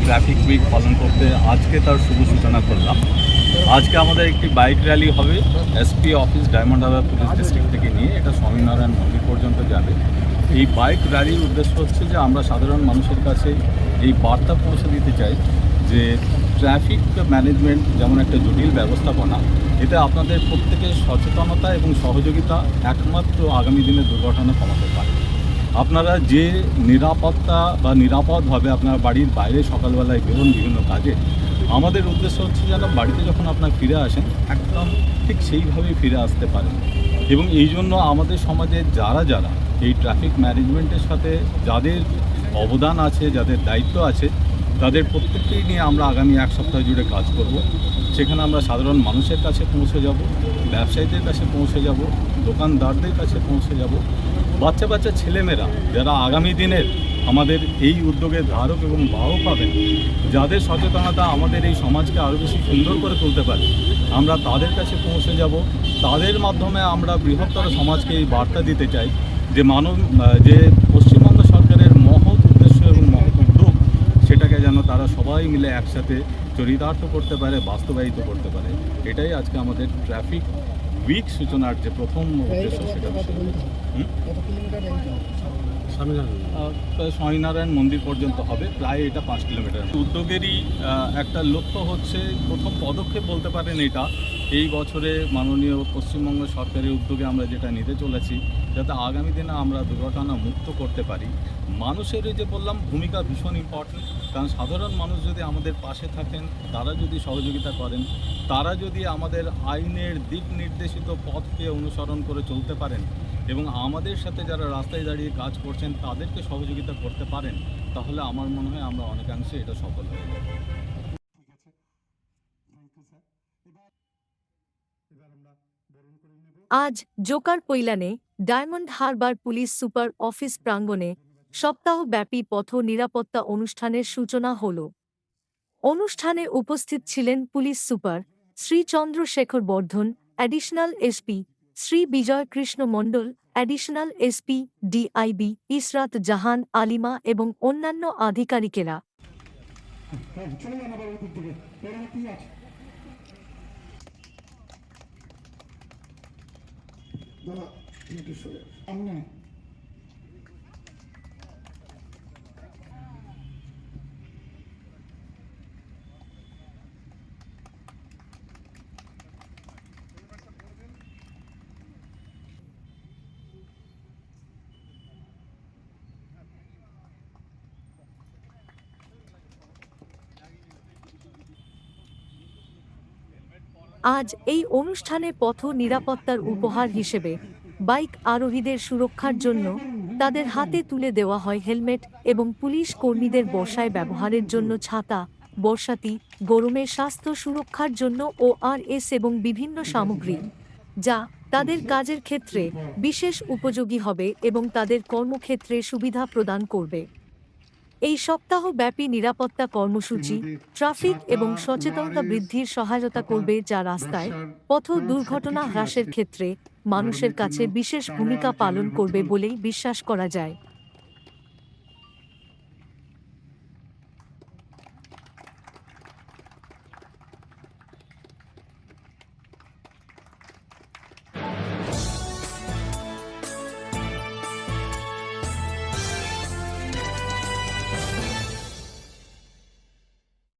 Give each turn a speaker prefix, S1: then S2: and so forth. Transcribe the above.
S1: Traffic week পালন করতে আজকে তার শুভ সূচনা করলাম। আজকে আমাদের একটি বাইক র্যালি হবে SP office diamond Harbour police district থেকে নিয়ে এটা স্বামীনারায়ণ মন্দির পর্যন্ত যাবে। এই বাইক র্যালির উদ্দেশ্য হচ্ছে যে আমরা সাধারণ মানুষের কাছে এই বার্তা পৌঁছে দিতে চাই যে ট্রাফিক ম্যানেজমেন্ট যেমন একটা জটিল ব্যবস্থাপনা, এতে আপনাদের প্রত্যেকের সচেতনতা এবং সহযোগিতা একমাত্র আগামী দিনে দুর্ঘটনা কমাতে পারে। আপনারা যে নিরাপত্তা বা নিরাপদভাবে আপনার বাড়ির বাইরে সকালবেলায় বেরোন বিভিন্ন কাজে, আমাদের উদ্দেশ্য হচ্ছে যেন বাড়িতে যখন আপনার ফিরে আসেন একদম ঠিক সেইভাবেই ফিরে আসতে পারেন। এবং এই জন্য আমাদের সমাজে যারা যারা এই ট্রাফিক ম্যানেজমেন্টের সাথে যাদের অবদান আছে, যাদের দায়িত্ব আছে, তাদের প্রত্যেককেই নিয়ে আমরা আগামী এক সপ্তাহ জুড়ে কাজ করব। সেখানে আমরা সাধারণ মানুষের কাছে পৌঁছে যাব, ব্যবসায়ীদের কাছে পৌঁছে যাব, দোকানদারদের কাছে পৌঁছে যাব, বাচ্চা বাচ্চা ছেলেমেয়েরা যারা আগামী দিনের আমাদের এই উদ্যোগের ধারক এবং বাহক হবেন, যাদের সচেতনতা আমাদের এই সমাজকে আরও বেশি সুন্দর করে তুলতে পারে, আমরা তাদের কাছে পৌঁছে যাব। তাদের মাধ্যমে আমরা বৃহত্তর সমাজকে এই বার্তা দিতে চাই যে পশ্চিমবঙ্গ সরকারের মহৎ উদ্দেশ্য এবং মহৎ উদ্যোগ, সেটাকে যেন তারা সবাই মিলে একসাথে চরিতার্থ করতে পারে, বাস্তবায়িত করতে পারে। এটাই আজকে আমাদের ট্রাফিক উইক সূচনার যে প্রথম উদ্দেশ্য সেটা। স্বামীনারায়ণ মন্দির পর্যন্ত হবে, প্রায় এটা 5 কিলোমিটার। উদ্যোগেরই একটা লক্ষ্য হচ্ছে, প্রথম পদক্ষেপ বলতে পারেন এটা, এই বছরে মাননীয় পশ্চিমবঙ্গ সরকারের উদ্যোগে আমরা যেটা নিতে চলেছি, যাতে আগামী দিনে আমরা দুর্ঘটনা মুক্ত করতে পারি। মানুষের যে বললাম ভূমিকা ভীষণ ইম্পর্টেন্ট, কারণ সাধারণ মানুষ যদি আমাদের পাশে থাকেন, তারা যদি সহযোগিতা করেন, তারা যদি আমাদের আইনের দিক নির্দেশিত পথকে অনুসরণ করে চলতে পারেন এবং আমাদের সাথে যারা রাস্তায় দাঁড়িয়ে কাজ করছেন তাদেরকে সহযোগিতা করতে পারেন, তাহলে আমার মনে হয় আমরা অনেকাংশে এটা সফল হয়ে যাব।
S2: আজ জোকার পৈলানে Diamond Harbour police super office প্রাঙ্গণে সপ্তাহব্যাপী পথ নিরাপত্তা অনুষ্ঠানের সূচনা হল। অনুষ্ঠানে উপস্থিত ছিলেন পুলিশ সুপার শ্রী চন্দ্রশেখর বর্ধন, অ্যাডিশনাল এসপি শ্রী বিজয় কৃষ্ণ মণ্ডল, অ্যাডিশনাল এসপি ডিআইবি ইসরাত জাহান আলিমা এবং অন্যান্য আধিকারিকেরা। আজ এই অনুষ্ঠানে পথ নিরাপত্তার উপহার হিসেবে বাইক আরোহীদের সুরক্ষার জন্য তাদের হাতে তুলে দেওয়া হয় হেলমেট এবং পুলিশ কর্মীদের বর্ষায় ব্যবহারের জন্য ছাতা, বর্ষাতি, গরমে স্বাস্থ্য সুরক্ষার জন্য ORS এবং বিভিন্ন সামগ্রী, যা তাদের কাজের ক্ষেত্রে বিশেষ উপযোগী হবে এবং তাদের কর্মক্ষেত্রে সুবিধা প্রদান করবে। এই সপ্তাহব্যাপী নিরাপত্তা কর্মসূচি ট্রাফিক এবং সচেতনতা বৃদ্ধির সহায়তা করবে, যা রাস্তায় পথ দুর্ঘটনা হ্রাসের ক্ষেত্রে মানুষের কাছে বিশেষ ভূমিকা পালন করবে বলেই বিশ্বাস করা যায়।